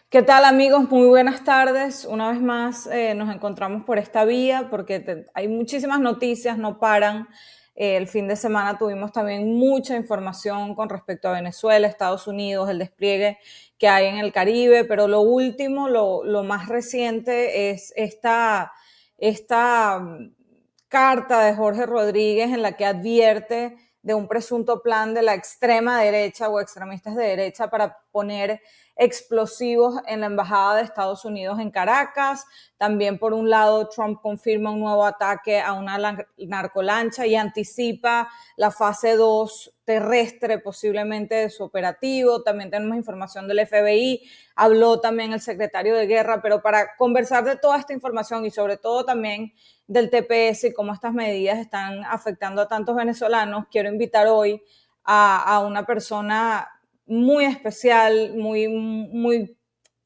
¿Qué tal amigos? Muy buenas tardes. Una vez más nos encontramos por esta vía porque hay muchísimas noticias, no paran. El fin de semana tuvimos también mucha información con respecto a Venezuela, Estados Unidos, el despliegue que hay en el Caribe, pero lo último, lo más reciente es esta carta de Jorge Rodríguez en la que advierte de un presunto plan de la extrema derecha o extremistas de derecha para poner explosivos en la embajada de Estados Unidos en Caracas. También, por un lado, Trump confirma un nuevo ataque a una narcolancha y anticipa la fase 2 terrestre posiblemente de su operativo. También tenemos información del FBI, habló también el secretario de Guerra, pero para conversar de toda esta información y sobre todo también del TPS y cómo estas medidas están afectando a tantos venezolanos, quiero invitar hoy a una persona muy especial, muy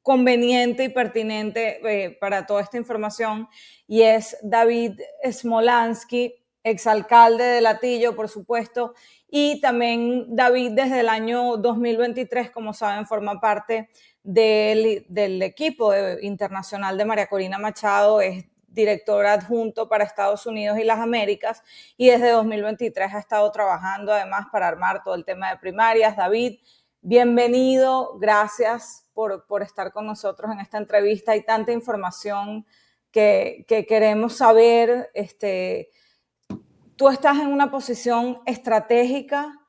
conveniente y pertinente para toda esta información, y es David Smolansky, exalcalde de Latillo, por supuesto, y también David desde el año 2023, como saben, forma parte del equipo internacional de María Corina Machado, es director adjunto para Estados Unidos y las Américas, y desde 2023 ha estado trabajando además para armar todo el tema de primarias. David, bienvenido, gracias por estar con nosotros en esta entrevista. Hay tanta información que queremos saber. Tú estás en una posición estratégica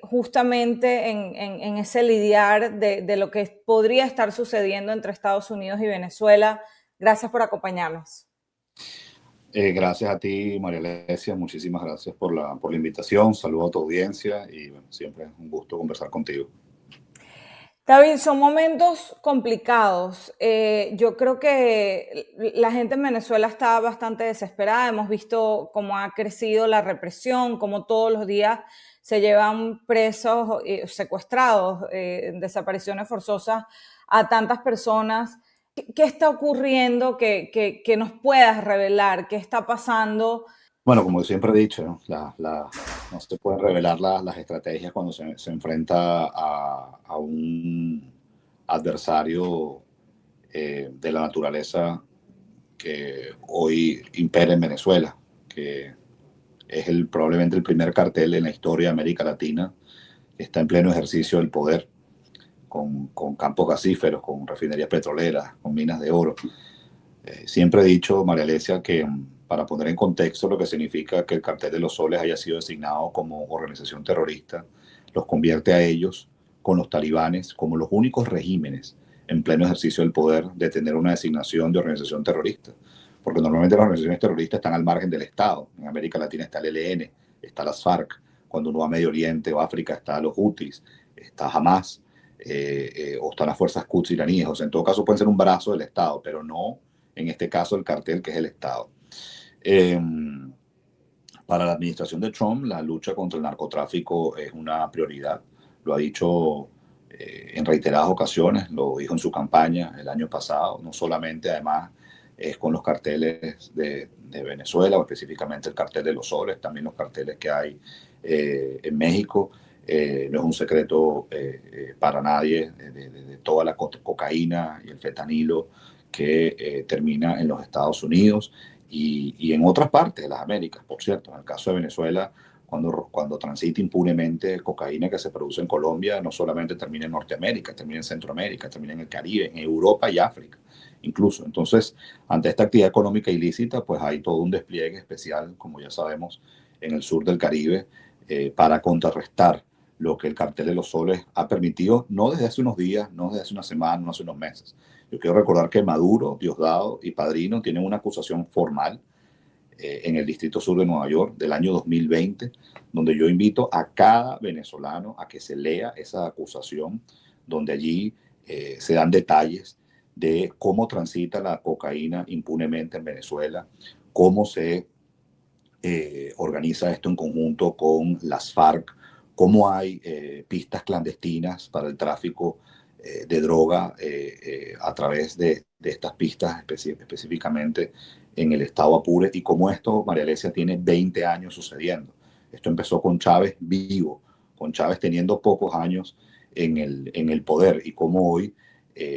justamente en ese lidiar de lo que podría estar sucediendo entre Estados Unidos y Venezuela. Gracias por acompañarnos. Gracias a ti, María Alesia, muchísimas gracias por la invitación, saludo a tu audiencia y bueno, siempre es un gusto conversar contigo. David, son momentos complicados. Yo creo que la gente en Venezuela está bastante desesperada. Hemos visto cómo ha crecido la represión, cómo todos los días se llevan presos, secuestrados, desapariciones forzosas a tantas personas. ¿Qué está ocurriendo que nos puedas revelar? ¿Qué está pasando? Bueno, como siempre he dicho, ¿no? No se pueden revelar las estrategias cuando se enfrenta a un adversario de la naturaleza que hoy impera en Venezuela, que es probablemente el primer cartel en la historia de América Latina que está en pleno ejercicio del poder, con campos gasíferos, con refinerías petroleras, con minas de oro. Siempre he dicho, María Alesia, que para poner en contexto lo que significa que el Cartel de los Soles haya sido designado como organización terrorista, los convierte a ellos, con los talibanes, como los únicos regímenes en pleno ejercicio del poder de tener una designación de organización terrorista. Porque normalmente las organizaciones terroristas están al margen del Estado. En América Latina está el ELN, está las FARC. Cuando uno va a Medio Oriente o África está los Houthis, está Hamas, o están las fuerzas Quds iraníes. O sea, en todo caso pueden ser un brazo del Estado, pero no en este caso el cartel que es el Estado. Eh, para la administración de Trump, la lucha contra el narcotráfico es una prioridad. Lo ha dicho en reiteradas ocasiones, lo dijo en su campaña el año pasado, no solamente además es con los carteles de Venezuela, o específicamente el cartel de los soles, también los carteles que hay en México. No es un secreto para nadie de toda la cocaína y el fentanilo que termina en los Estados Unidos y en otras partes de las Américas, por cierto. En el caso de Venezuela, cuando transita impunemente cocaína que se produce en Colombia, no solamente termina en Norteamérica, termina en Centroamérica, termina en el Caribe, en Europa y África, incluso. Entonces, ante esta actividad económica ilícita, pues hay todo un despliegue especial, como ya sabemos, en el sur del Caribe, para contrarrestar lo que el Cartel de los Soles ha permitido, no desde hace unos días, no desde hace una semana, no hace unos meses. Yo quiero recordar que Maduro, Diosdado y Padrino tienen una acusación formal en el Distrito Sur de Nueva York del año 2020, donde yo invito a cada venezolano a que se lea esa acusación, donde allí se dan detalles de cómo transita la cocaína impunemente en Venezuela, cómo se organiza esto en conjunto con las FARC, cómo hay pistas clandestinas para el tráfico de droga a través de estas pistas específicamente en el estado Apure, y cómo esto, María Alesia, tiene 20 años sucediendo. Esto empezó con Chávez vivo, con Chávez teniendo pocos años en el poder, y cómo hoy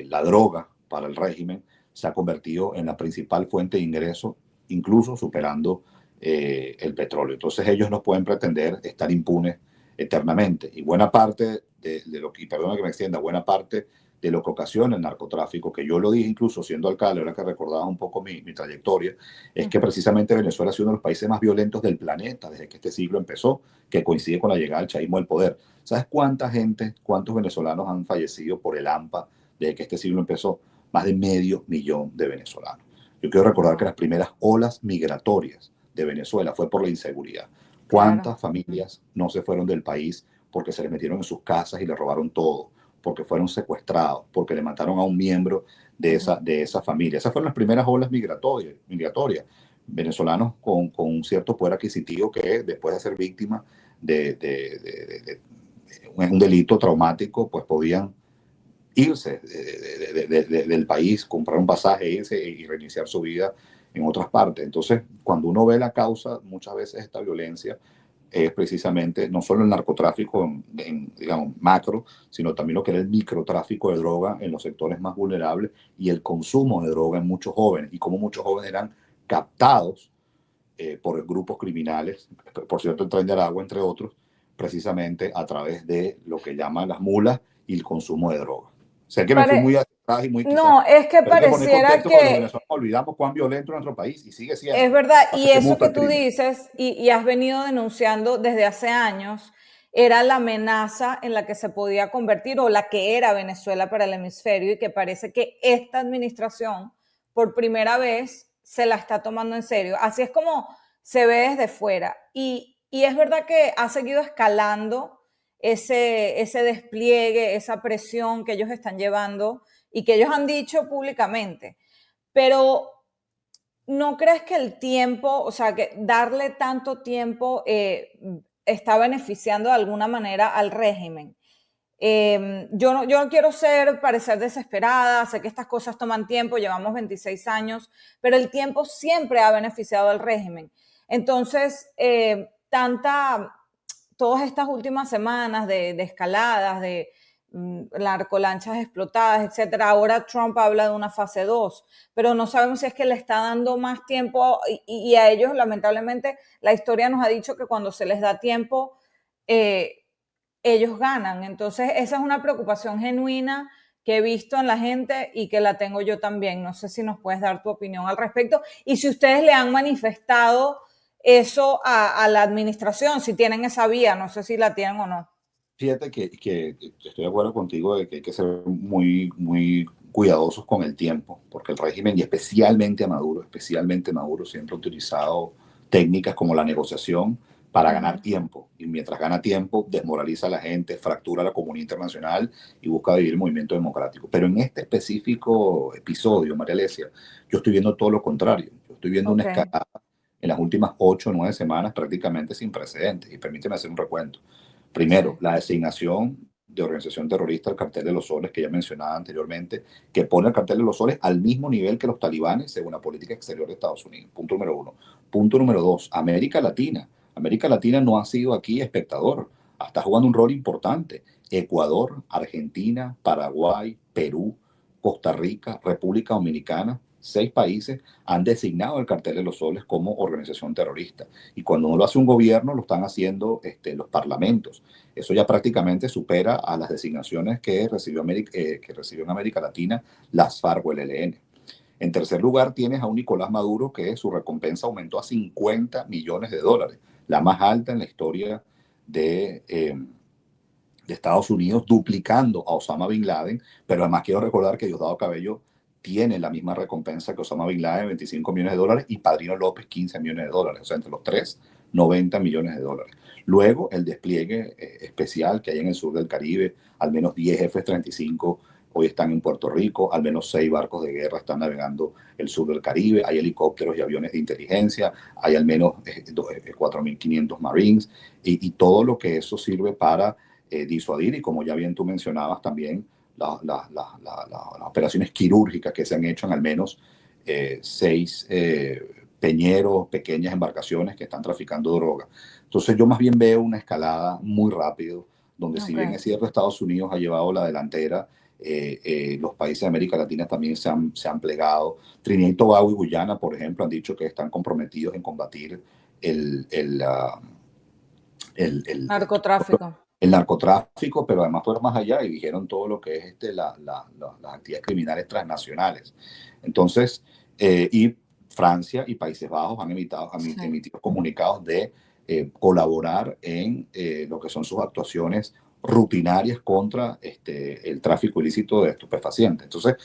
la droga para el régimen se ha convertido en la principal fuente de ingreso, incluso superando el petróleo. Entonces ellos no pueden pretender estar impunes eternamente. Y buena parte de lo que, y perdona que me extienda, buena parte de lo que ocasiona el narcotráfico, que yo lo dije incluso siendo alcalde, ahora que recordaba un poco mi trayectoria, es que precisamente Venezuela ha sido uno de los países más violentos del planeta desde que este siglo empezó, que coincide con la llegada del chavismo al poder. ¿Sabes cuánta gente, cuántos venezolanos han fallecido por el AMPA desde que este siglo empezó? Más de 500.000 de venezolanos. Yo quiero recordar que las primeras olas migratorias de Venezuela fue por la inseguridad. Claro. ¿Cuántas familias no se fueron del país porque se les metieron en sus casas y les robaron todo? Porque fueron secuestrados, porque le mataron a un miembro de esa familia. Esas fueron las primeras olas migratorias. Venezolanos con un cierto poder adquisitivo que después de ser víctimas de un delito traumático, pues podían irse del país, comprar un pasaje, irse y reiniciar su vida en otras partes. Entonces, cuando uno ve la causa, muchas veces esta violencia es precisamente no solo el narcotráfico digamos, macro, sino también lo que era el microtráfico de droga en los sectores más vulnerables y el consumo de droga en muchos jóvenes, y cómo muchos jóvenes eran captados por grupos criminales, por cierto, el Tren de Aragua, entre otros, precisamente a través de lo que llaman las mulas y el consumo de droga. Sé que me fui Pare- muy atrás y muy quizás, no, es que pero hay que poner pareciera contexto porque los que venezolanos olvidamos cuán violento es nuestro país y sigue es siendo, verdad, a y ese eso punto que el tú crimen. dices y has venido denunciando desde hace años, era la amenaza en la que se podía convertir o la que era Venezuela para el hemisferio, y que parece que esta administración por primera vez se la está tomando en serio. Así es como se ve desde fuera. Y es verdad que ha seguido escalando ese despliegue, esa presión que ellos están llevando y que ellos han dicho públicamente. Pero ¿no crees que el tiempo, o sea, que darle tanto tiempo está beneficiando de alguna manera al régimen? Yo no quiero parecer desesperada, sé que estas cosas toman tiempo, llevamos 26 años, pero el tiempo siempre ha beneficiado al régimen. Entonces, todas estas últimas semanas de escaladas, de narcolanchas explotadas, etcétera. Ahora Trump habla de una fase 2, pero no sabemos si es que le está dando más tiempo y a ellos, lamentablemente, la historia nos ha dicho que cuando se les da tiempo, ellos ganan. Entonces, esa es una preocupación genuina que he visto en la gente y que la tengo yo también. No sé si nos puedes dar tu opinión al respecto y si ustedes le han manifestado eso a la administración, si tienen esa vía, no sé si la tienen o no. Fíjate que estoy de acuerdo contigo de que hay que ser muy, muy cuidadosos con el tiempo, porque el régimen, y especialmente Maduro, siempre ha utilizado técnicas como la negociación para ganar tiempo. Y mientras gana tiempo, desmoraliza a la gente, fractura la comunidad internacional y busca dividir el movimiento democrático. Pero en este específico episodio, María Alesia, yo estoy viendo todo lo contrario. Yo estoy viendo una Ok, escalada en las últimas 8 o 9 semanas prácticamente sin precedentes. Y permíteme hacer un recuento. sí. Primero, la designación de organización terrorista al Cartel de los Soles, que ya mencionaba anteriormente, que pone al Cartel de los Soles al mismo nivel que los talibanes según la política exterior de Estados Unidos. Punto número uno. Punto número dos, América Latina. América Latina no ha sido aquí espectador, está jugando un rol importante. Ecuador, Argentina, Paraguay, Perú, Costa Rica, República Dominicana, 6 países han designado el Cartel de los Soles como organización terrorista. Y cuando no lo hace un gobierno, lo están haciendo los parlamentos. Eso ya prácticamente supera a las designaciones que recibió en América Latina las FARC o el ELN. En tercer lugar, tienes a un Nicolás Maduro que su recompensa aumentó a $50 millones, la más alta en la historia de Estados Unidos, duplicando a Osama Bin Laden, pero además quiero recordar que Diosdado Cabello tiene la misma recompensa que Osama Bin Laden, $25 millones, y Padrino López, $15 millones, o sea, entre los tres, $90 millones. Luego, el despliegue especial que hay en el sur del Caribe, al menos 10 F-35 hoy están en Puerto Rico, al menos 6 barcos de guerra están navegando el sur del Caribe, hay helicópteros y aviones de inteligencia, hay al menos 4.500 Marines, y todo lo que eso sirve para disuadir, y como ya bien tú mencionabas también, las operaciones quirúrgicas que se han hecho en al menos 6 peñeros, pequeñas embarcaciones que están traficando droga. Entonces yo más bien veo una escalada muy rápido, donde si Ok. bien es cierto Estados Unidos ha llevado la delantera Los países de América Latina también se han plegado. Trinidad y Tobago y Guyana, por ejemplo, han dicho que están comprometidos en combatir el, el, uh, el, el, Narcotráfico. el narcotráfico, pero además fueron más allá y dijeron todo lo que es las actividades criminales transnacionales. Entonces, y Francia y Países Bajos han emitido comunicados de colaborar en lo que son sus actuaciones rutinarias contra el tráfico ilícito de estupefacientes. Entonces,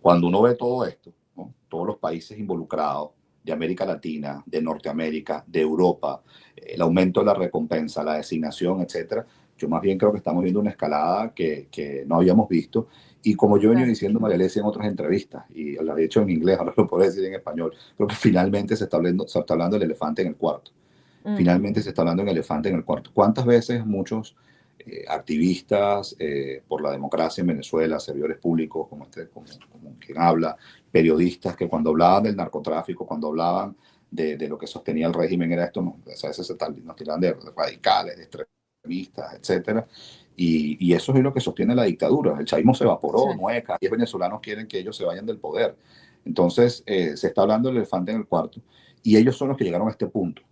cuando uno ve todo esto, ¿no? Todos los países involucrados de América Latina, de Norteamérica, de Europa, el aumento de la recompensa, la designación, etcétera, yo más bien creo que estamos viendo una escalada que no habíamos visto. Y como yo venía diciendo, María Alesia, en otras entrevistas, y lo he dicho en inglés, ahora lo puedo decir en español, creo que finalmente se está hablando del elefante en el cuarto. Finalmente se está hablando del elefante en el cuarto. ¿Cuántas veces muchos activistas por la democracia en Venezuela, servidores públicos como quien habla, periodistas que cuando hablaban del narcotráfico, cuando hablaban de lo que sostenía el régimen era esto, no, a veces nos tiran de radicales, de extremistas, etcétera. Y eso es lo que sostiene la dictadura. El chavismo se evaporó, Sí. 9, cada 10 venezolanos quieren que ellos se vayan del poder. Entonces, se está hablando del elefante en el cuarto y ellos son los que llegaron a este punto.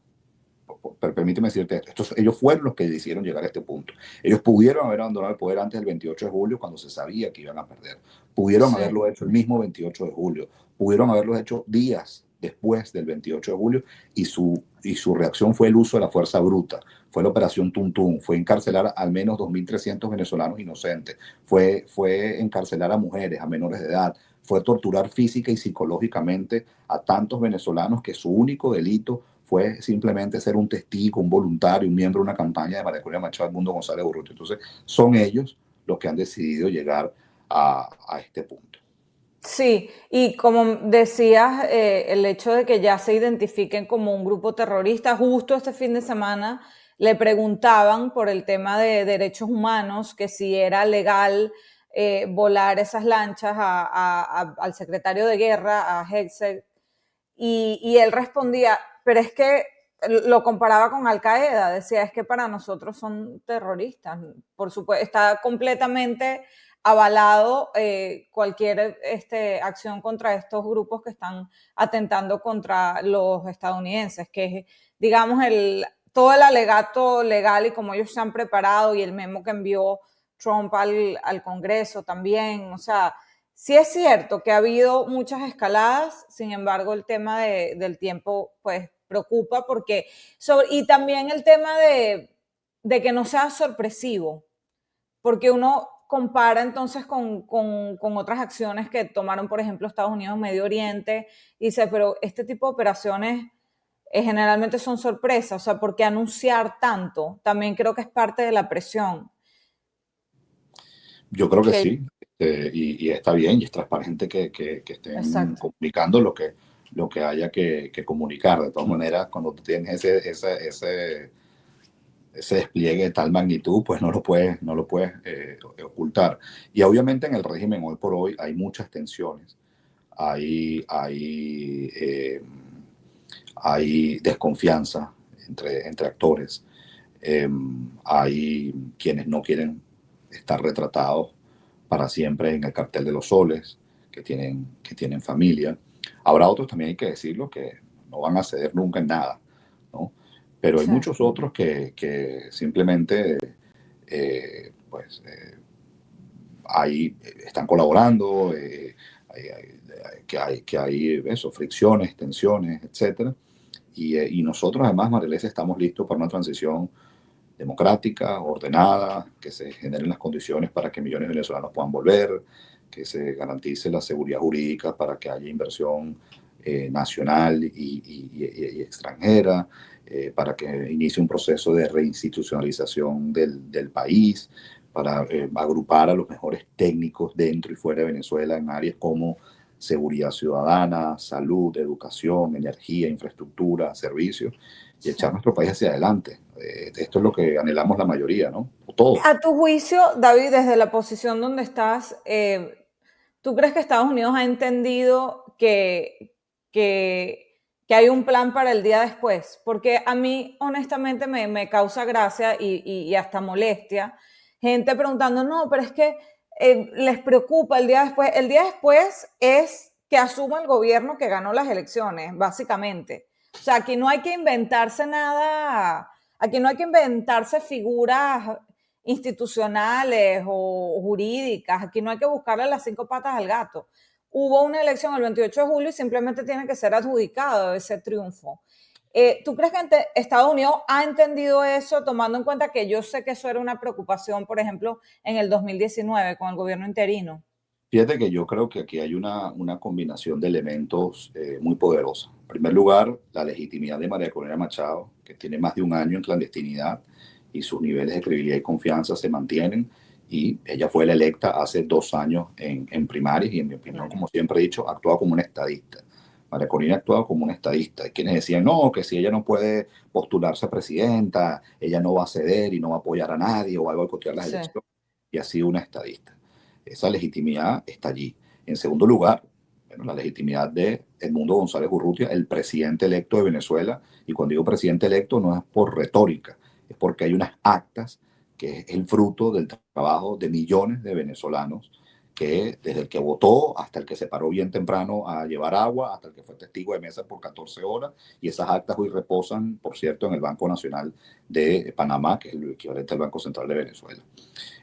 Pero permíteme decirte esto, ellos fueron los que decidieron llegar a este punto. Ellos pudieron haber abandonado el poder antes del 28 de julio cuando se sabía que iban a perder. Pudieron Sí. haberlo hecho el mismo 28 de julio. Pudieron haberlo hecho días después del 28 de julio y su reacción fue el uso de la fuerza bruta. Fue la operación Tuntún, fue encarcelar al menos 2.300 venezolanos inocentes, fue encarcelar a mujeres, a menores de edad, fue torturar física y psicológicamente a tantos venezolanos que su único delito fue simplemente ser un testigo, un voluntario, un miembro de una campaña de María Corina Machado Mundo González Urrutia. Entonces, son ellos los que han decidido llegar a este punto. Sí, y como decías, el hecho de que ya se identifiquen como un grupo terrorista, justo este fin de semana le preguntaban por el tema de derechos humanos, que si era legal volar esas lanchas al secretario de guerra, a Hegseth, y él respondía, pero es que lo comparaba con Al Qaeda, decía, es que para nosotros son terroristas, por supuesto, está completamente avalado cualquier acción contra estos grupos que están atentando contra los estadounidenses, que es, digamos, todo el alegato legal y cómo ellos se han preparado y el memo que envió Trump al Congreso también, o sea, sí es cierto que ha habido muchas escaladas, sin embargo el tema del tiempo pues preocupa porque, y también el tema de que no sea sorpresivo, porque uno compara entonces con otras acciones que tomaron, por ejemplo, Estados Unidos en Medio Oriente, y dice, pero este tipo de operaciones generalmente son sorpresas, o sea, ¿por qué anunciar tanto? También creo que es parte de la presión. Yo creo que Que, sí, y está bien, y es transparente que estén exacto. comunicando lo que haya que comunicar. De todas maneras, cuando tú tienes ese despliegue de tal magnitud, pues no lo puedes ocultar. Y obviamente en el régimen hoy por hoy hay muchas tensiones, hay, hay desconfianza entre actores, hay quienes no quieren estar retratados para siempre en el cartel de los soles, que tienen familia. Habrá otros, también hay que decirlo, que no van a ceder nunca en nada, ¿no? Pero hay Sí. muchos otros que simplemente pues, ahí están colaborando, que hay eso, fricciones, tensiones, etcétera. Y nosotros además, Mariles, estamos listos para una transición democrática, ordenada, que se generen las condiciones para que millones de venezolanos puedan volver, que se garantice la seguridad jurídica para que haya inversión nacional y extranjera, para que inicie un proceso de reinstitucionalización del país, para agrupar a los mejores técnicos dentro y fuera de Venezuela en áreas como seguridad ciudadana, salud, educación, energía, infraestructura, servicios, y Sí. echar nuestro país hacia adelante. Esto es lo que anhelamos la mayoría, ¿no? O todos. A tu juicio, David, desde la posición donde estás, ¿tú crees que Estados Unidos ha entendido que hay un plan para el día después? Porque a mí, honestamente, me causa gracia y hasta molestia gente preguntando, no, pero es que les preocupa el día después. El día después es que asuma el gobierno que ganó las elecciones, básicamente. O sea, aquí no hay que inventarse nada, aquí no hay que inventarse figuras institucionales o jurídicas, aquí no hay que buscarle las 5 patas al gato. Hubo una elección el 28 de julio y simplemente tiene que ser adjudicado ese triunfo. ¿Tú crees que Estados Unidos ha entendido eso, tomando en cuenta que yo sé que eso era una preocupación, por ejemplo, en el 2019 con el gobierno interino? Fíjate que yo creo que aquí hay una combinación de elementos muy poderosa. En primer lugar, la legitimidad de María Corina Machado, que tiene más de un año en clandestinidad y sus niveles de credibilidad y confianza se mantienen. Y ella fue la electa hace 2 años en primarias y en mi opinión, como siempre he dicho, actúa como una estadista. María Corina actuaba como una estadista. Hay quienes decían, no, que si ella no puede postularse a presidenta, ella no va a ceder y no va a apoyar a nadie o va a boicotear las Sí. elecciones. Y ha sido una estadista. Esa legitimidad está allí. En segundo lugar, bueno, la legitimidad de Edmundo González Urrutia, el presidente electo de Venezuela. Y cuando digo presidente electo no es por retórica, es porque hay unas actas que es el fruto del trabajo de millones de venezolanos que desde el que votó hasta el que se paró bien temprano a llevar agua, hasta el que fue testigo de mesa por 14 horas, y esas actas hoy reposan, por cierto, en el Banco Nacional de Panamá, que es el equivalente al Banco Central de Venezuela.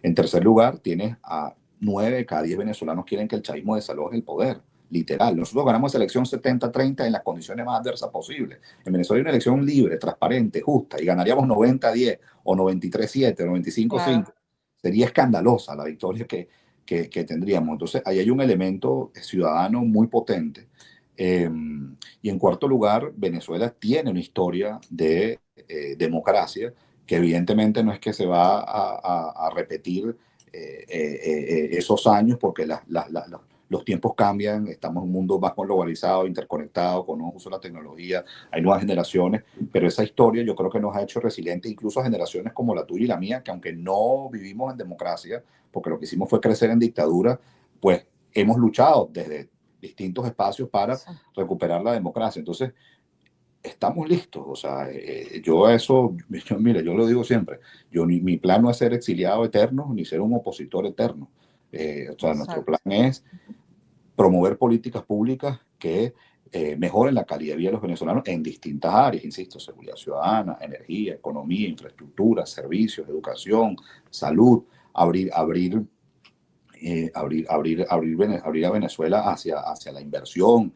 En tercer lugar, tienes a 9 de cada 10 venezolanos quieren que el chavismo desaloje el poder. Literal. Nosotros ganamos esa elección 70-30 en las condiciones más adversas posibles. En Venezuela hay una elección libre, transparente, justa, y ganaríamos 90-10 o 93-7 o 95-5. Claro. Sería escandalosa la victoria que tendríamos. Entonces, ahí hay un elemento ciudadano muy potente. Y en cuarto lugar, Venezuela tiene una historia de democracia que evidentemente no es que se va a repetir esos años porque los tiempos cambian, estamos en un mundo más globalizado, interconectado, con nuevos usos de la tecnología, hay nuevas generaciones, pero esa historia yo creo que nos ha hecho resilientes incluso a generaciones como la tuya y la mía, que aunque no vivimos en democracia, porque lo que hicimos fue crecer en dictadura, pues hemos luchado desde distintos espacios para Sí. recuperar la democracia. Entonces, estamos listos. O sea, yo eso, mire, yo lo digo siempre, mi plan no es ser exiliado eterno ni ser un opositor eterno. O sea, nuestro plan Exacto. es promover políticas públicas que mejoren la calidad de vida de los venezolanos en distintas áreas, insisto, seguridad ciudadana, energía, economía, infraestructura, servicios, educación, salud, abrir a Venezuela hacia la inversión.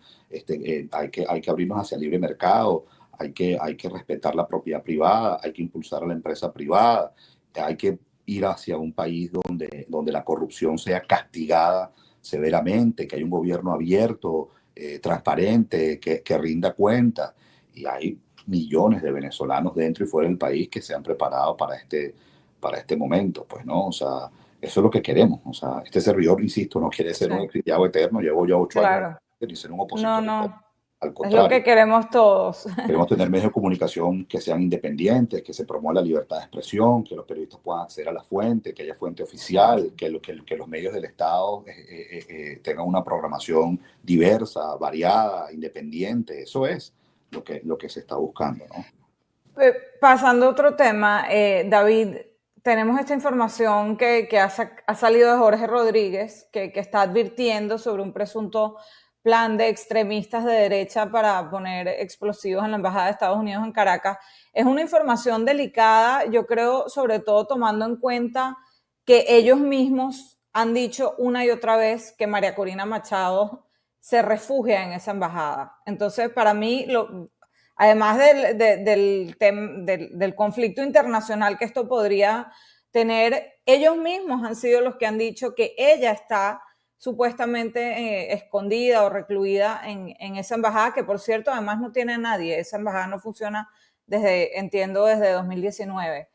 Hay que abrirnos hacia el libre mercado, hay que respetar la propiedad privada, hay que impulsar a la empresa privada, hay que ir hacia un país donde la corrupción sea castigada severamente, que haya un gobierno abierto, transparente, que rinda cuentas. Y hay millones de venezolanos dentro y fuera del país que se han preparado para este momento, pues, ¿no? O sea, eso es lo que queremos. O sea, este servidor, insisto, no quiere ser Sí. un exiliado eterno. Llevo ya 8 años Claro. ni ser un No, opositor eterno. no. Al Es lo contrario, que queremos todos. queremos tener medios de comunicación que sean independientes, que se promueva la libertad de expresión, que los periodistas puedan acceder a la fuente, que haya fuente Sí. oficial, que los medios del Estado tengan una programación diversa, variada, independiente. Eso es lo que se está buscando, ¿no? Pasando a otro tema, David, tenemos esta información que ha salido de Jorge Rodríguez, que está advirtiendo sobre un presunto plan de extremistas de derecha para poner explosivos en la Embajada de Estados Unidos en Caracas. Es una información delicada, yo creo, sobre todo tomando en cuenta que ellos mismos han dicho una y otra vez que María Corina Machado se refugia en esa embajada. Entonces, para mí, además del conflicto internacional que esto podría tener, ellos mismos han sido los que han dicho que ella está supuestamente escondida o recluida en esa embajada, que por cierto además no tiene a nadie, esa embajada no funciona desde 2019.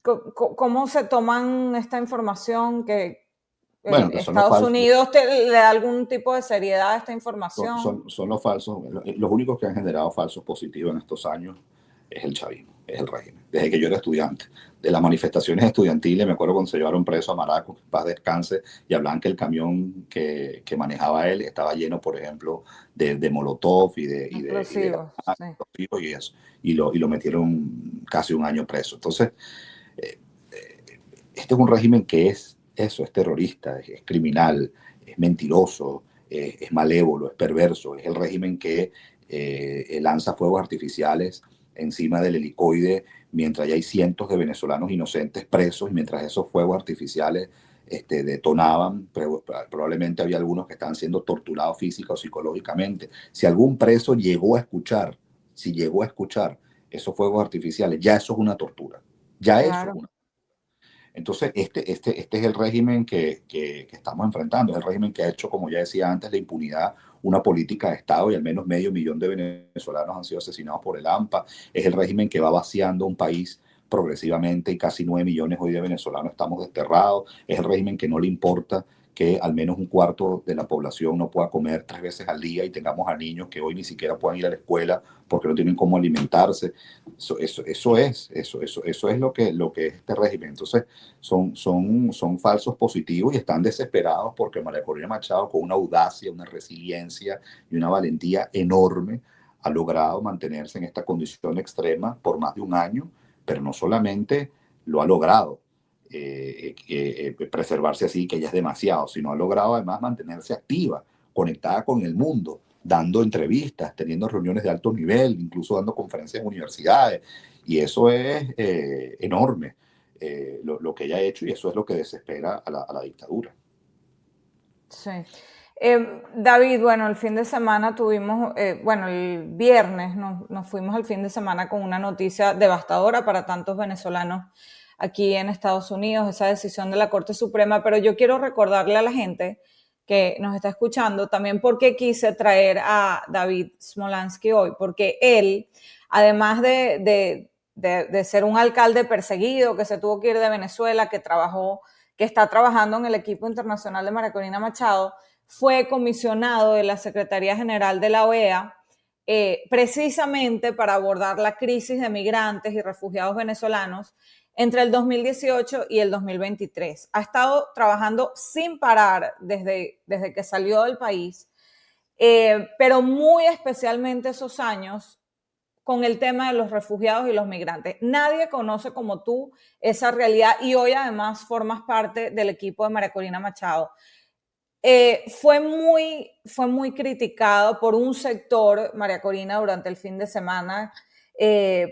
¿Cómo se toman esta información que Bueno, que son los Estados falsos. Unidos le da algún tipo de seriedad a esta información? Son los falsos, los únicos que han generado falsos positivos en estos años es el chavismo, es el régimen. Desde que yo era estudiante, de las manifestaciones estudiantiles, me acuerdo cuando se llevaron preso a Maraco, paz descanse, y hablaban que el camión que manejaba él estaba lleno, por ejemplo, de molotov y de Explosivos, sí. explosivos y eso, y lo metieron casi un año preso. Entonces, este es un régimen que es eso, es terrorista, es criminal, es mentiroso, es malévolo, es perverso, es el régimen que lanza fuegos artificiales encima del helicoide mientras ya hay cientos de venezolanos inocentes presos y mientras esos fuegos artificiales detonaban, probablemente había algunos que estaban siendo torturados física o psicológicamente. Si algún preso llegó a escuchar, si llegó a escuchar esos fuegos artificiales, ya eso es una tortura, ya eso es Claro. una. Entonces, este es el régimen que estamos enfrentando, es el régimen que ha hecho, como ya decía antes, de impunidad una política de Estado y al menos 500.000 de venezolanos han sido asesinados por el AMPA, es el régimen que va vaciando un país progresivamente y casi 9 millones hoy de venezolanos estamos desterrados, es el régimen que no le importa que al menos un cuarto de la población no pueda comer 3 veces al día y tengamos a niños que hoy ni siquiera puedan ir a la escuela porque no tienen cómo alimentarse. Eso es lo que es este régimen. Entonces, son falsos positivos y están desesperados porque María Corina Machado, con una audacia, una resiliencia y una valentía enorme, ha logrado mantenerse en esta condición extrema por más de un año, pero no solamente lo ha logrado preservarse así, que ya es demasiado, sino ha logrado además mantenerse activa, conectada con el mundo, dando entrevistas, teniendo reuniones de alto nivel, incluso dando conferencias en universidades, y eso es enorme lo que ella ha hecho y eso es lo que desespera a la dictadura. Sí. David, bueno, el fin de semana tuvimos, bueno, el viernes nos fuimos al fin de semana con una noticia devastadora para tantos venezolanos aquí en Estados Unidos, esa decisión de la Corte Suprema, pero yo quiero recordarle a la gente que nos está escuchando también por qué quise traer a David Smolansky hoy, porque él, además de ser un alcalde perseguido, que se tuvo que ir de Venezuela, que está trabajando en el equipo internacional de María Corina Machado, fue comisionado de la Secretaría General de la OEA precisamente para abordar la crisis de migrantes y refugiados venezolanos entre el 2018 y el 2023. Ha estado trabajando sin parar desde que salió del país, pero muy especialmente esos años con el tema de los refugiados y los migrantes. Nadie conoce como tú esa realidad y hoy además formas parte del equipo de María Corina Machado. Fue muy criticado por un sector, María Corina, durante el fin de semana,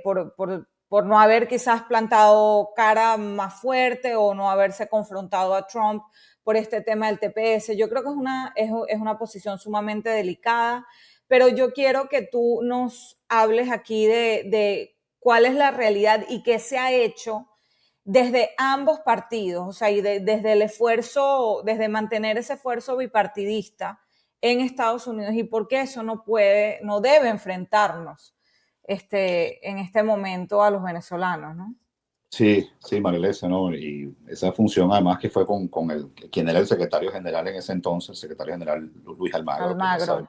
por no haber quizás plantado cara más fuerte o no haberse confrontado a Trump por este tema del TPS. Yo creo que es una posición sumamente delicada, pero yo quiero que tú nos hables aquí de cuál es la realidad y qué se ha hecho desde ambos partidos, o sea, y desde el esfuerzo, desde mantener ese esfuerzo bipartidista en Estados Unidos y por qué eso no debe enfrentarnos en este momento a los venezolanos, ¿no? Sí, sí, Marilesa, ¿no? Y esa función además que fue con quien era el secretario general en ese entonces, el secretario general Luis Almagro, que ya Almagro, sabe,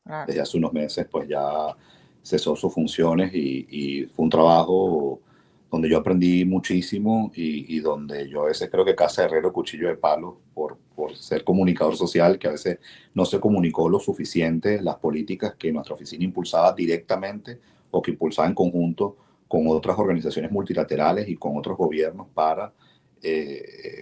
claro. desde hace unos meses pues ya cesó sus funciones y fue un trabajo donde yo aprendí muchísimo y donde yo a veces creo que casa de herrero cuchillo de palo por ser comunicador social, que a veces no se comunicó lo suficiente las políticas que nuestra oficina impulsaba directamente o que impulsaba en conjunto con otras organizaciones multilaterales y con otros gobiernos para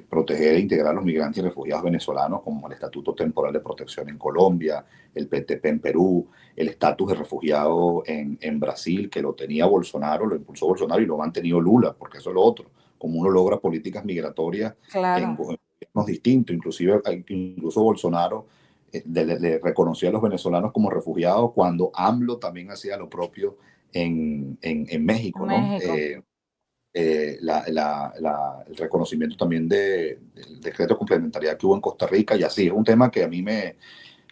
proteger e integrar a los migrantes y refugiados venezolanos, como el Estatuto Temporal de Protección en Colombia, el PTP en Perú, el estatus de refugiado en Brasil, que lo tenía Bolsonaro, lo impulsó Bolsonaro y lo ha mantenido Lula, porque eso es lo otro, como uno logra políticas migratorias en Claro. gobiernos distintos, incluso Bolsonaro le reconocía a los venezolanos como refugiados cuando AMLO también hacía lo propio en México, ¿no? México. El reconocimiento también del decreto de complementariedad que hubo en Costa Rica y así. Es un tema que a mí me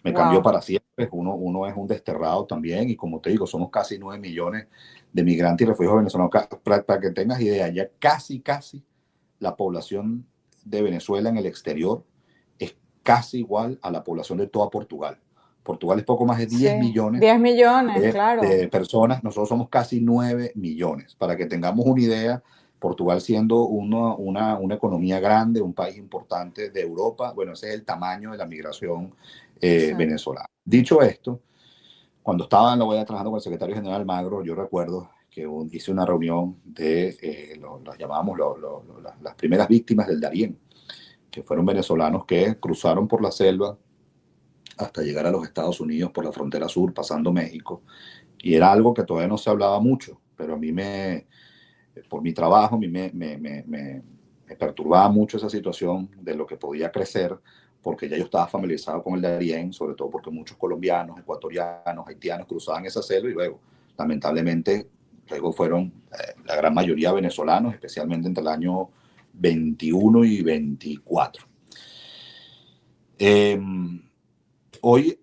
cambió Wow. para siempre. Uno es un desterrado también y como te digo, somos casi 9 millones de migrantes y refugiados venezolanos. Para que tengas idea, ya casi la población de Venezuela en el exterior es casi igual a la población de toda Portugal. Portugal es poco más de 10 Sí, millones 10 millones, claro. de personas, nosotros somos casi 9 millones. Para que tengamos una idea, Portugal siendo una economía grande, un país importante de Europa, bueno, ese es el tamaño de la migración Sí. venezolana. Dicho esto, cuando estaba en la OEA trabajando con el secretario general Magro, yo recuerdo que hice una reunión las llamábamos las primeras víctimas del Darién. que fueron venezolanos que cruzaron por la selva hasta llegar a los Estados Unidos por la frontera sur, pasando México. Y era algo que todavía no se hablaba mucho, pero a mí por mi trabajo, a mí me perturbaba mucho esa situación de lo que podía crecer, porque ya yo estaba familiarizado con el Darién, sobre todo porque muchos colombianos, ecuatorianos, haitianos cruzaban esa selva y luego, lamentablemente, luego fueron la gran mayoría venezolanos, especialmente entre el año 21 y 24. Hoy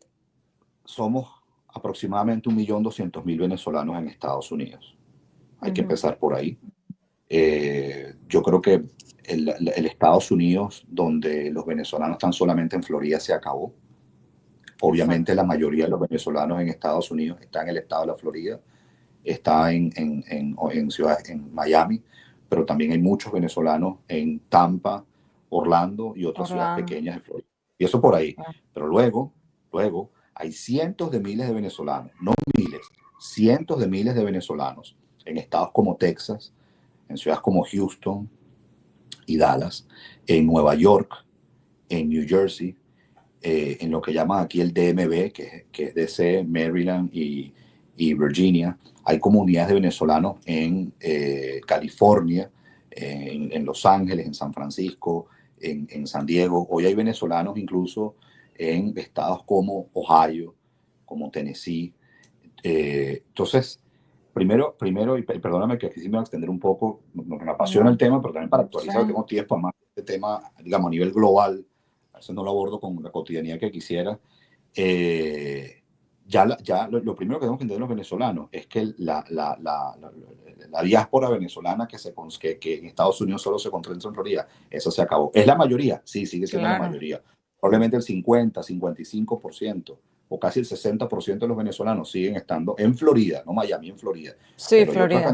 somos aproximadamente 1.200.000 venezolanos en Estados Unidos. Hay que empezar por ahí. Yo creo que el Estados Unidos, donde los venezolanos están solamente en Florida, se acabó. Obviamente la mayoría de los venezolanos en Estados Unidos están en el estado de la Florida, está en ciudades, en Miami, pero también hay muchos venezolanos en Tampa, Orlando y otras ciudades pequeñas de Florida. Y eso por ahí. Pero luego hay cientos de miles de venezolanos, no miles, cientos de miles de venezolanos en estados como Texas, en ciudades como Houston y Dallas, en Nueva York, en New Jersey, en lo que llaman aquí el DMV, que es DC, Maryland y Virginia. Hay comunidades de venezolanos en California, en Los Ángeles, en San Francisco, en San Diego. Hoy hay venezolanos incluso en estados como Ohio, como Tennessee. Entonces, primero, y perdóname que aquí sí me voy a extender un poco, me apasiona el tema, pero también para actualizar, tengo tiempo, además, este tema, digamos, a nivel global, a veces no lo abordo con la cotidianidad que quisiera. Lo primero que tenemos que entender los venezolanos es que la diáspora venezolana que en Estados Unidos solo se concentra en Florida, eso se acabó. ¿Es la mayoría? Sí, sigue siendo la mayoría. Probablemente el 50, 55% o casi el 60% de los venezolanos siguen estando en Florida, no Miami, en Florida. Sí, pero Florida. Hay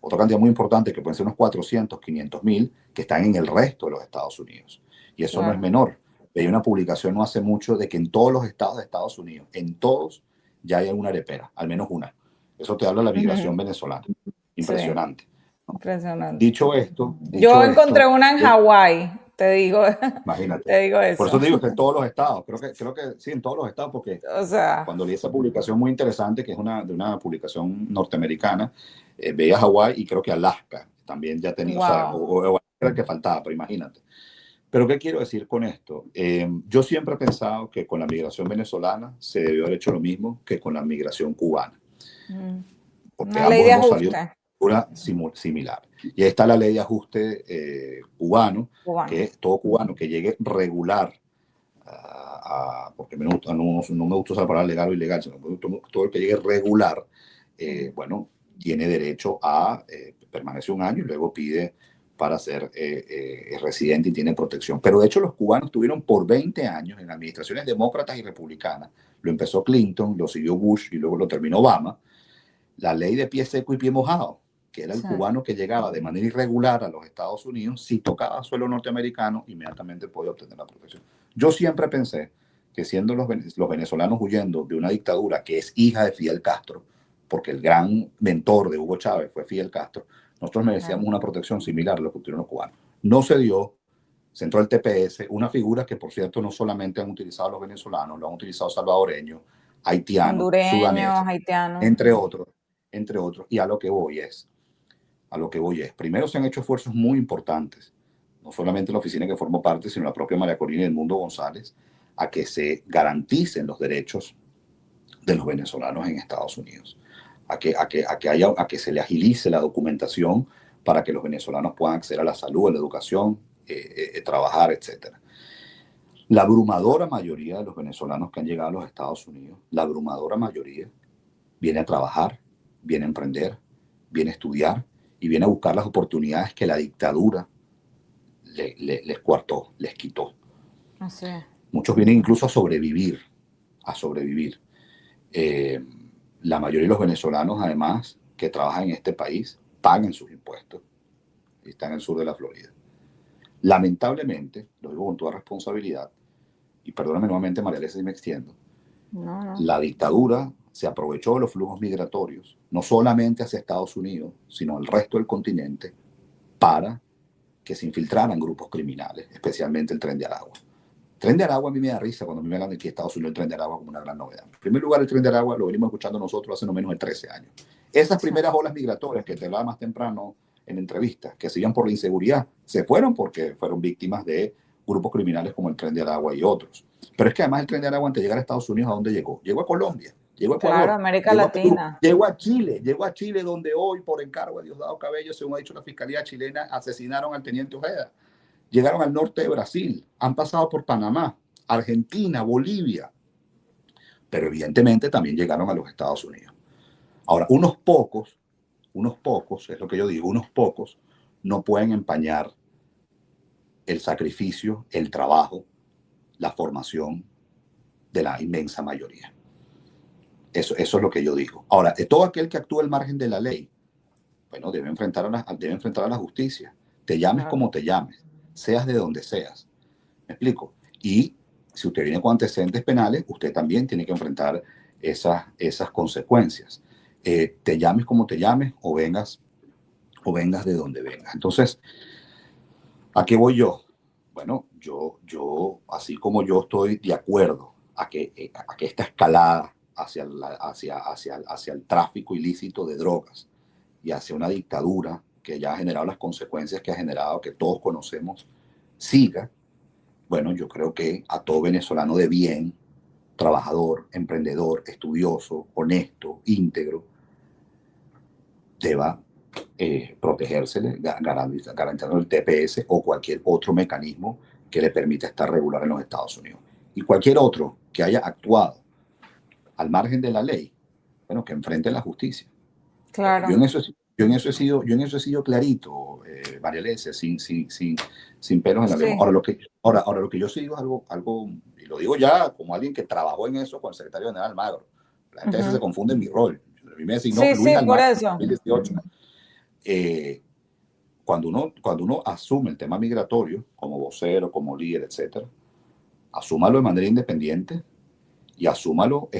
otra cantidad muy importante, que pueden ser unos 400, 500.000, que están en el resto de los Estados Unidos. Y eso no es menor. Hay una publicación no hace mucho de que en todos los estados de Estados Unidos, en todos, ya hay una arepera, al menos una. Eso te habla de la migración venezolana. Impresionante. Sí, impresionante. Dicho esto, yo encontré una en Hawái, te digo. Imagínate. Te digo eso. Por eso te digo que en todos los estados, creo que sí, en todos los estados, porque cuando leí esa publicación muy interesante, que es de una publicación norteamericana, veía Hawái y creo que Alaska también ya tenía, o era el que faltaba, pero imagínate. Pero ¿qué quiero decir con esto? Yo siempre he pensado que con la migración venezolana se debió haber hecho lo mismo que con la migración cubana. Porque una ley de ajuste. Una similar. Y ahí está la ley de ajuste cubano, que todo cubano que llegue regular, porque no me gusta usar la palabra legal o ilegal, sino todo el que llegue regular, bueno, tiene derecho a permanecer un año y luego pide para ser residente y tiene protección. Pero de hecho los cubanos tuvieron por 20 años en administraciones demócratas y republicanas, lo empezó Clinton, lo siguió Bush y luego lo terminó Obama, la ley de pie seco y pie mojado, que era el cubano que llegaba de manera irregular a los Estados Unidos, si tocaba suelo norteamericano, inmediatamente podía obtener la protección. Yo siempre pensé que siendo los venezolanos huyendo de una dictadura que es hija de Fidel Castro, porque el gran mentor de Hugo Chávez fue Fidel Castro, nosotros merecíamos una protección similar a lo que tuvieron los cubanos. No se dio, se entró el TPS, una figura que, por cierto, no solamente han utilizado los venezolanos, lo han utilizado salvadoreños, haitianos, sudaneses, haitianos, entre otros. Y a lo que voy es, primero se han hecho esfuerzos muy importantes, no solamente la oficina que formó parte, sino la propia María Corina y el Mundo González, a que se garanticen los derechos de los venezolanos en Estados Unidos, a que se le agilice la documentación para que los venezolanos puedan acceder a la salud, a la educación, trabajar, etc. La abrumadora mayoría de los venezolanos que han llegado a los Estados Unidos, la abrumadora mayoría, viene a trabajar, viene a emprender, viene a estudiar y viene a buscar las oportunidades que la dictadura les coartó, les quitó. Así es. Muchos vienen incluso a sobrevivir. La mayoría de los venezolanos, además, que trabajan en este país, pagan sus impuestos y están en el sur de la Florida. Lamentablemente, lo digo con toda responsabilidad, y perdóname nuevamente, María Elena, si me extiendo, la dictadura se aprovechó de los flujos migratorios, no solamente hacia Estados Unidos, sino al resto del continente, para que se infiltraran grupos criminales, especialmente el Tren de Aragua. El Tren de Aragua a mí me da risa cuando me hablan de que Estados Unidos el Tren de Aragua como una gran novedad. En primer lugar, el Tren de Aragua lo venimos escuchando nosotros hace no menos de 13 años. Esas primeras olas migratorias que te hablaba más temprano en entrevistas, que se iban por la inseguridad, se fueron porque fueron víctimas de grupos criminales como el Tren de Aragua y otros. Pero es que además el Tren de Aragua, antes de llegar a Estados Unidos, ¿a dónde llegó? Llegó a Colombia, llegó a Claro, Ecuador, América llegó a Perú, Latina. llegó a Chile, donde hoy, por encargo de Diosdado Cabello, según ha dicho la Fiscalía chilena, asesinaron al teniente Ojeda. Llegaron al norte de Brasil, han pasado por Panamá, Argentina, Bolivia, pero evidentemente también llegaron a los Estados Unidos. Ahora, unos pocos, es lo que yo digo, unos pocos no pueden empañar el sacrificio, el trabajo, la formación de la inmensa mayoría. Eso es lo que yo digo. Ahora, todo aquel que actúa al margen de la ley, bueno, debe enfrentar a la justicia. Te llames como te llames, seas de donde seas. ¿Me explico? Y si usted viene con antecedentes penales, usted también tiene que enfrentar esas consecuencias. Te llames como te llames o vengas de donde vengas. Entonces, ¿a qué voy yo? Bueno, así como yo estoy de acuerdo a que esta escalada hacia el tráfico ilícito de drogas y hacia una dictadura que ya ha generado las consecuencias que ha generado, que todos conocemos, siga, bueno, yo creo que a todo venezolano de bien, trabajador, emprendedor, estudioso, honesto, íntegro, deba protegérsele, garantizando el TPS o cualquier otro mecanismo que le permita estar regular en los Estados Unidos. Y cualquier otro que haya actuado al margen de la ley, bueno, que enfrente la justicia. Claro. Yo en eso he sido clarito, María Alesia, sin pelos en la lengua. Sí. Ahora, lo que yo sí digo es algo, y lo digo ya como alguien que trabajó en eso con el secretario general Almagro. La gente se confunde en mi rol. A mí me designó Sí, Luis sí, por Almagro en eso. 2018. Cuando uno asume el tema migratorio como vocero, como líder, etcétera, asúmalo de manera independiente y asúmalo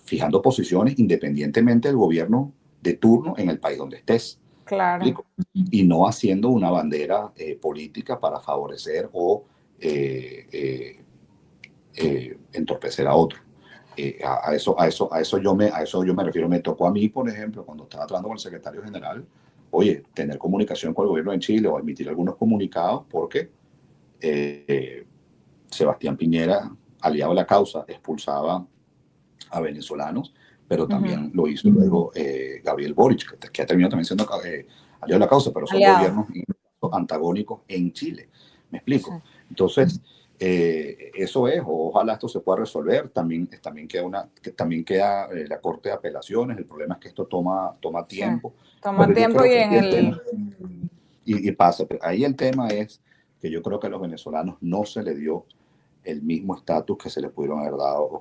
fijando posiciones independientemente del gobierno de turno en el país donde estés. Claro. Y no haciendo una bandera política para favorecer o entorpecer a otro. A eso yo me refiero. Me tocó a mí, por ejemplo, cuando estaba tratando con el secretario general, oye, tener comunicación con el gobierno de Chile o emitir algunos comunicados porque Sebastián Piñera, aliado a la causa, expulsaba a venezolanos, pero también lo hizo luego Gabriel Boric, que ha terminado también siendo aliado a la causa, pero son Aliado. gobiernos antagónicos en Chile. ¿Me explico? Sí. Entonces, eso es, ojalá esto se pueda resolver. También queda la Corte de Apelaciones. El problema es que esto toma tiempo. Sí. Toma Pero yo tiempo creo y que en el... y pasa. Pero ahí el tema es que yo creo que a los venezolanos no se le dio el mismo estatus que se les pudieron haber dado,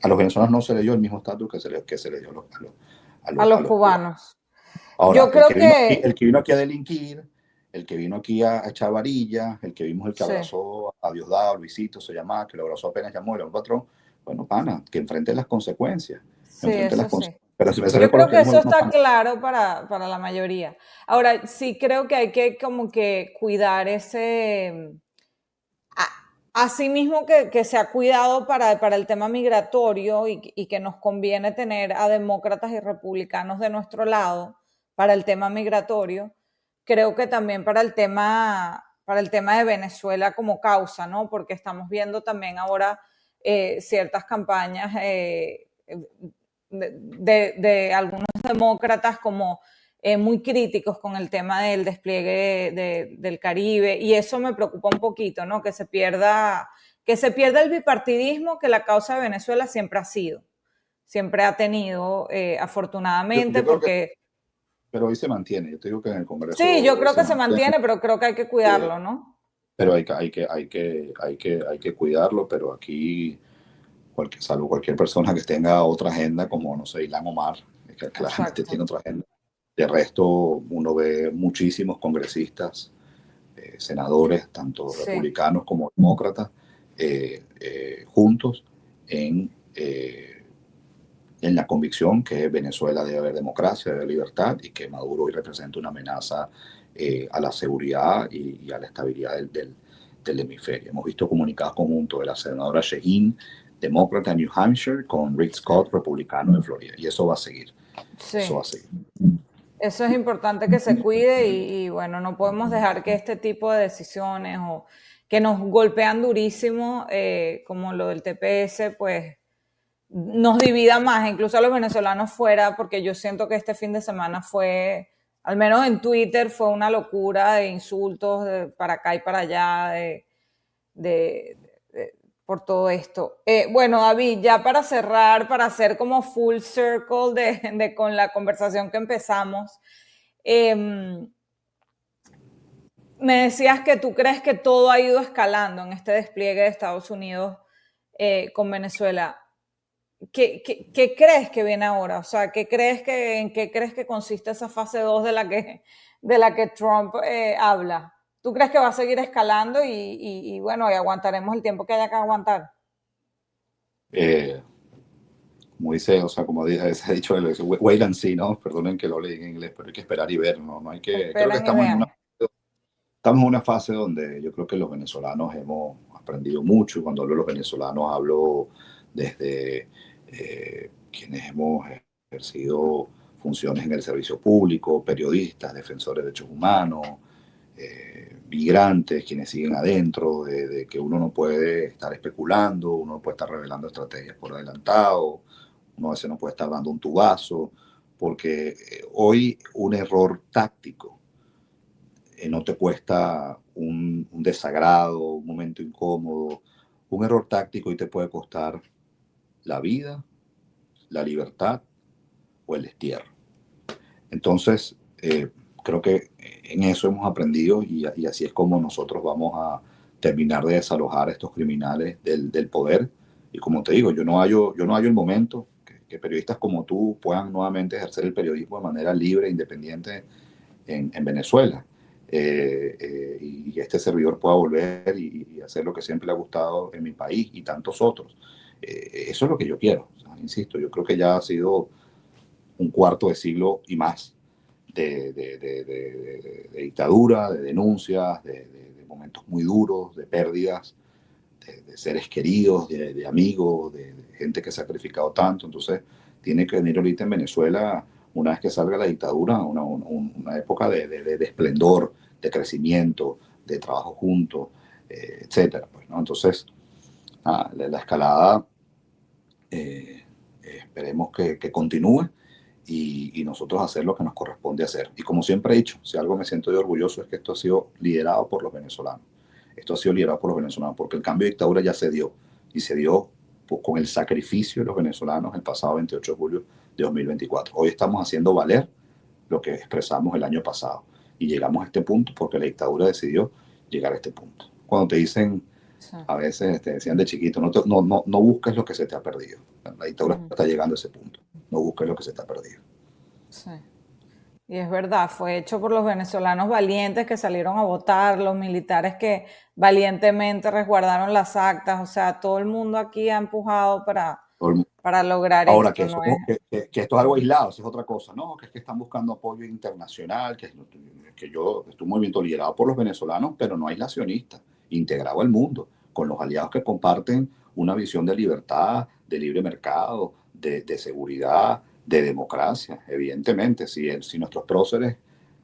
a los venezolanos no se le dio el mismo estatus que se le dio a los a los cubanos. cubanos. Ahora, Yo creo que... el que vino aquí a delinquir, el que vino aquí a echar varilla, el que vimos el que Sí. abrazó a Diosdado, Luisito se llamaba, que lo abrazó apenas llamó, era un patrón, bueno, pana, que enfrente las consecuencias. Sí, eso sí. Pero si me Yo creo que eso está pana. claro para la mayoría. Ahora, sí creo que hay que como que cuidar ese... Así mismo que se ha cuidado para el tema migratorio y que nos conviene tener a demócratas y republicanos de nuestro lado para el tema migratorio, creo que también para el tema de Venezuela como causa, ¿no? Porque estamos viendo también ahora ciertas campañas de algunos demócratas como muy críticos con el tema del despliegue del Caribe, y eso me preocupa un poquito, ¿no? Que se pierda el bipartidismo que la causa de Venezuela siempre ha sido, siempre ha tenido, afortunadamente, Yo creo porque... pero hoy se mantiene. Yo te digo que en el Congreso Sí, yo hoy creo se que se mantiene. mantiene, pero creo que hay que cuidarlo, ¿no? Pero hay que cuidarlo, pero aquí, salvo cualquier persona que tenga otra agenda, como, no sé, Ilhan Omar, que claramente Exacto. tiene otra agenda. De resto, uno ve muchísimos congresistas, senadores, tanto Sí, republicanos como demócratas, juntos en la convicción que Venezuela debe haber democracia, debe haber libertad y que Maduro hoy representa una amenaza a la seguridad y a la estabilidad del hemisferio. Hemos visto comunicados conjuntos de la senadora Shaheen, demócrata en New Hampshire, con Rick Scott, republicano de Florida. Y eso va a seguir. Eso va a Sí. seguir. Eso es importante que se cuide y bueno, no podemos dejar que este tipo de decisiones o que nos golpean durísimo, como lo del TPS, pues nos divida más, incluso a los venezolanos fuera, porque yo siento que este fin de semana fue, al menos en Twitter, fue una locura de insultos para acá y para allá, de, por todo esto. Bueno, David, ya para cerrar, para hacer como full circle con la conversación que empezamos, me decías que tú crees que todo ha ido escalando en este despliegue de Estados Unidos con Venezuela. ¿Qué crees que viene ahora? O sea, ¿en qué crees que consiste esa fase 2 de la que Trump habla? ¿Tú crees que va a seguir escalando y bueno, y aguantaremos el tiempo que haya que aguantar? Eh, Como dice, o sea, como se ha dicho, wait and see, ¿no? Perdonen que lo leí en inglés, pero hay que esperar y ver, ¿no? No hay que, creo que Esperen y vean. estamos en una fase donde yo creo que los venezolanos hemos aprendido mucho, y cuando hablo de los venezolanos hablo desde quienes hemos ejercido funciones en el servicio público, periodistas, defensores de derechos humanos, migrantes, quienes siguen adentro, de que uno no puede estar especulando, uno no puede estar revelando estrategias por adelantado, uno a veces no puede estar dando un tubazo, porque hoy un error táctico no te cuesta un desagrado, un momento incómodo. Un error táctico y te puede costar la vida, la libertad o el destierro. Entonces, creo que en eso hemos aprendido y así es como nosotros vamos a terminar de desalojar a estos criminales del poder. Y como te digo, yo no hallo el momento que periodistas como tú puedan nuevamente ejercer el periodismo de manera libre e independiente en Venezuela. Y este servidor pueda volver y hacer lo que siempre le ha gustado en mi país y tantos otros. Eso es lo que yo quiero. O sea, insisto, yo creo que ya ha sido un cuarto de siglo y más de dictadura, de denuncias, de momentos muy duros, de pérdidas, de seres queridos, de amigos, de gente que ha sacrificado tanto. Entonces, tiene que venir ahorita en Venezuela, una vez que salga la dictadura, una época de esplendor, de crecimiento, de trabajo juntos, etcétera. Pues, ¿no? Entonces, la escalada esperemos que continúe y nosotros hacer lo que nos corresponde hacer. Y como siempre he dicho, si algo me siento yo orgulloso es que esto ha sido liderado por los venezolanos. Esto ha sido liderado por los venezolanos porque el cambio de dictadura ya se dio y se dio pues, con el sacrificio de los venezolanos el pasado 28 de julio de 2024. Hoy estamos haciendo valer lo que expresamos el año pasado y llegamos a este punto porque la dictadura decidió llegar a este punto. Cuando te dicen, Sí. a veces te decían de chiquito, no busques lo que se te ha perdido. La dictadura está llegando a ese punto. No busques lo que se te ha perdido. Sí. Y es verdad, fue hecho por los venezolanos valientes que salieron a votar, los militares que valientemente resguardaron las actas, o sea, todo el mundo aquí ha empujado para lograr Ahora, esto, ¿no es? que esto es algo aislado, eso es otra cosa, ¿no? Que es que están buscando apoyo internacional, que yo, es un movimiento liderado por los venezolanos, pero no aislacionista, integrado al mundo, con los aliados que comparten una visión de libertad, de libre mercado, de seguridad, de democracia. Evidentemente, si nuestros próceres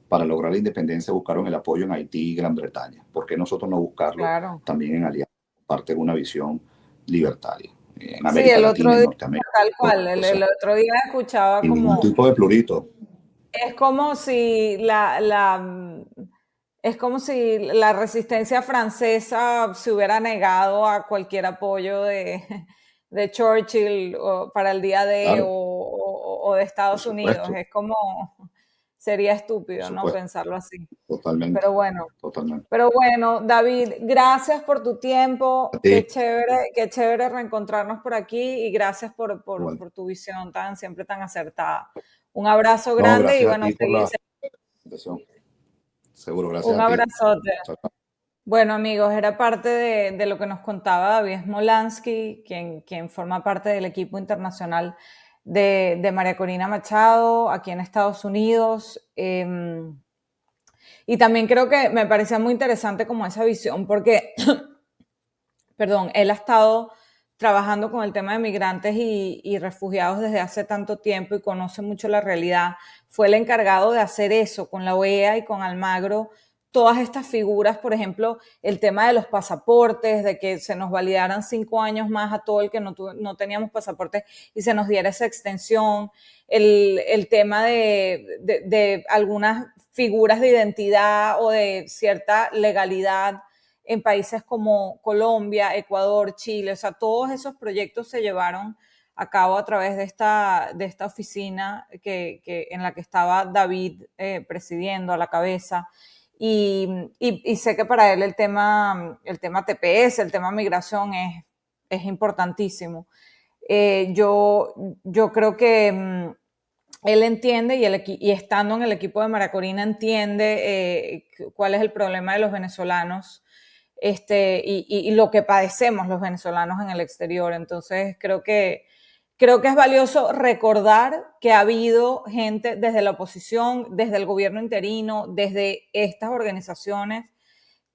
para lograr la independencia buscaron el apoyo en Haití y Gran Bretaña, ¿por qué nosotros no buscarlo Claro. también en aliados que comparten una visión libertaria? En Sí, América el Latina, otro en día, Norteamérica. tal cual, O sea, el otro día escuchaba sin ningún como, tipo de plurito. es como si es como si la resistencia francesa se hubiera negado a cualquier apoyo de Churchill para el día D Claro, o de por Estados Unidos. supuesto, Es como, sería por estúpido, ¿no? supuesto, Pensarlo así. totalmente, Pero bueno, totalmente. David, gracias por tu A tiempo. ti, Qué chévere reencontrarnos por aquí y gracias igual. por tu visión siempre tan acertada. Un abrazo No, grande y gracias a bueno, ti por la invitación. Seguro, gracias un a ti. abrazote. Chao, chao. Bueno, amigos, era parte de lo que nos contaba David Smolansky, quien forma parte del equipo internacional de María Corina Machado aquí en Estados Unidos. Y también creo que me parecía muy interesante como esa visión, porque, perdón, él ha estado trabajando con el tema de migrantes y refugiados desde hace tanto tiempo y conoce mucho la realidad. Fue el encargado de hacer eso con la OEA y con Almagro, todas estas figuras, por ejemplo, el tema de los pasaportes, de que se nos validaran 5 años más a todo el que no teníamos pasaportes y se nos diera esa extensión, el tema de algunas figuras de identidad o de cierta legalidad en países como Colombia, Ecuador, Chile. O sea, todos esos proyectos se llevaron a cabo a través de esta oficina en la que estaba David presidiendo a la cabeza. Y sé que para él el tema TPS, el tema migración es importantísimo. Yo creo que él entiende y estando en el equipo de Maracorina entiende cuál es el problema de los venezolanos y lo que padecemos los venezolanos en el exterior. Entonces creo que es valioso recordar que ha habido gente desde la oposición, desde el gobierno interino, desde estas organizaciones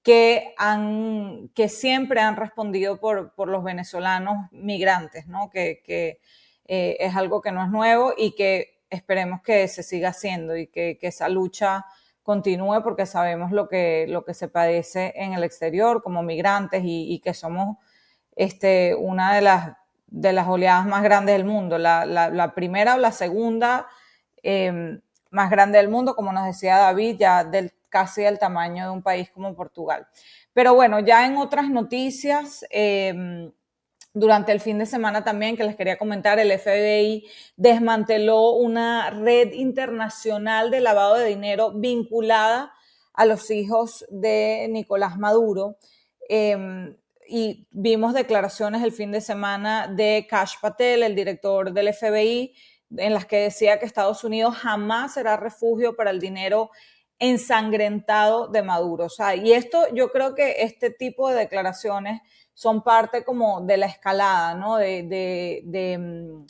que siempre han respondido por los venezolanos migrantes, ¿no? Que es algo que no es nuevo y que esperemos que se siga haciendo y que esa lucha continúe porque sabemos lo que se padece en el exterior como migrantes y que somos una de las oleadas más grandes del mundo, la primera o la segunda más grande del mundo, como nos decía David, ya casi del tamaño de un país como Portugal. Pero bueno, ya en otras noticias, durante el fin de semana también, que les quería comentar, el FBI desmanteló una red internacional de lavado de dinero vinculada a los hijos de Nicolás Maduro. Y vimos declaraciones el fin de semana de Kash Patel, el director del FBI, en las que decía que Estados Unidos jamás será refugio para el dinero ensangrentado de Maduro. O sea, y esto, yo creo que este tipo de declaraciones son parte como de la escalada, ¿no? De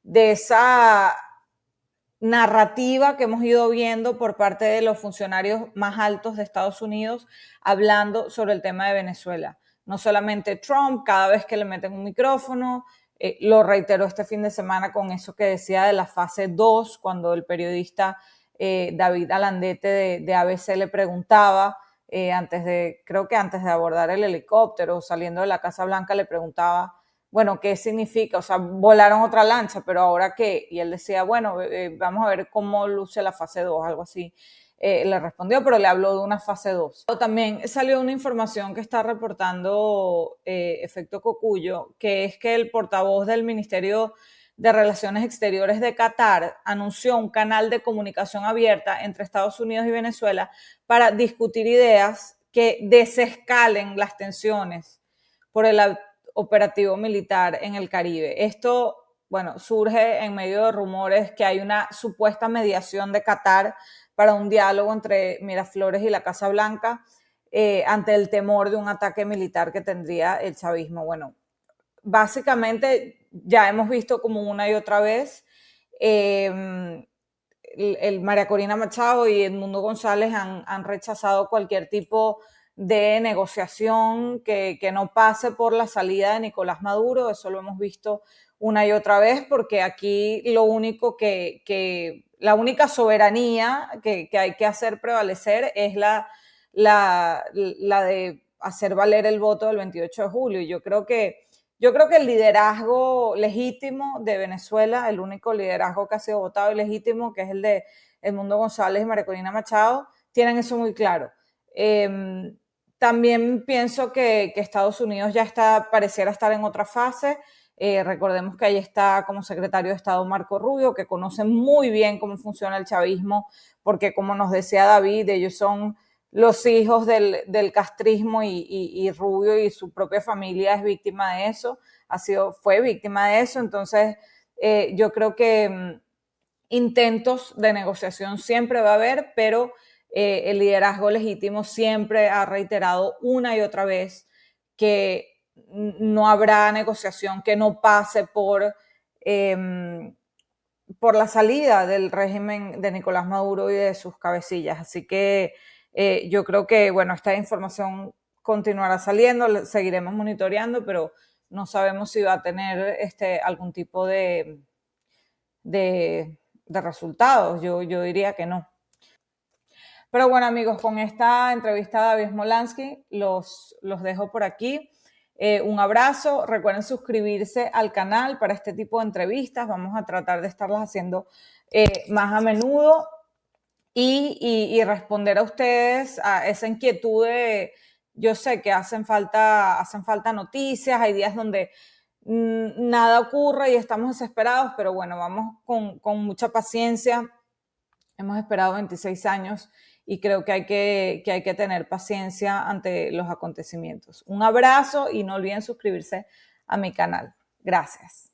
esa narrativa que hemos ido viendo por parte de los funcionarios más altos de Estados Unidos hablando sobre el tema de Venezuela. No solamente Trump, cada vez que le meten un micrófono, lo reiteró este fin de semana con eso que decía de la fase 2, cuando el periodista David Alandete de ABC le preguntaba, creo que antes de abordar el helicóptero, saliendo de la Casa Blanca, le preguntaba, bueno, ¿qué significa? O sea, volaron otra lancha, pero ¿ahora qué? Y él decía, bueno, vamos a ver cómo luce la fase 2, algo así. Le respondió, pero le habló de una fase 2. También salió una información que está reportando Efecto Cocuyo, que es que el portavoz del Ministerio de Relaciones Exteriores de Qatar anunció un canal de comunicación abierta entre Estados Unidos y Venezuela para discutir ideas que desescalen las tensiones por el operativo militar en el Caribe. Esto, bueno, surge en medio de rumores que hay una supuesta mediación de Qatar para un diálogo entre Miraflores y la Casa Blanca ante el temor de un ataque militar que tendría el chavismo. Bueno, básicamente ya hemos visto como una y otra vez el María Corina Machado y Edmundo González han rechazado cualquier tipo de negociación que no pase por la salida de Nicolás Maduro. Eso lo hemos visto una y otra vez porque aquí lo único la única soberanía que hay que hacer prevalecer es la de hacer valer el voto del 28 de julio. Y yo creo que el liderazgo legítimo de Venezuela, el único liderazgo que ha sido votado y legítimo, que es el de Edmundo González y María Corina Machado, tienen eso muy claro. También pienso que Estados Unidos ya pareciera estar en otra fase. Recordemos que ahí está como secretario de Estado Marco Rubio, que conoce muy bien cómo funciona el chavismo, porque como nos decía David, ellos son los hijos del castrismo y Rubio y su propia familia es víctima de eso, fue víctima de eso. Entonces, yo creo que intentos de negociación siempre va a haber, pero el liderazgo legítimo siempre ha reiterado una y otra vez que no habrá negociación que no pase por la salida del régimen de Nicolás Maduro y de sus cabecillas. Así que Yo creo que, bueno, esta información continuará saliendo, seguiremos monitoreando, pero no sabemos si va a tener algún tipo de resultados. Yo diría que no. Pero bueno, amigos, con esta entrevista de David Smolansky los dejo por aquí. Un abrazo. Recuerden suscribirse al canal para este tipo de entrevistas. Vamos a tratar de estarlas haciendo más a menudo y responder a ustedes a esa inquietud de, yo sé que hacen falta noticias, hay días donde nada ocurre y estamos desesperados, pero bueno, vamos con mucha paciencia. Hemos esperado 26 años y creo que hay que tener paciencia ante los acontecimientos. Un abrazo y no olviden suscribirse a mi canal. Gracias.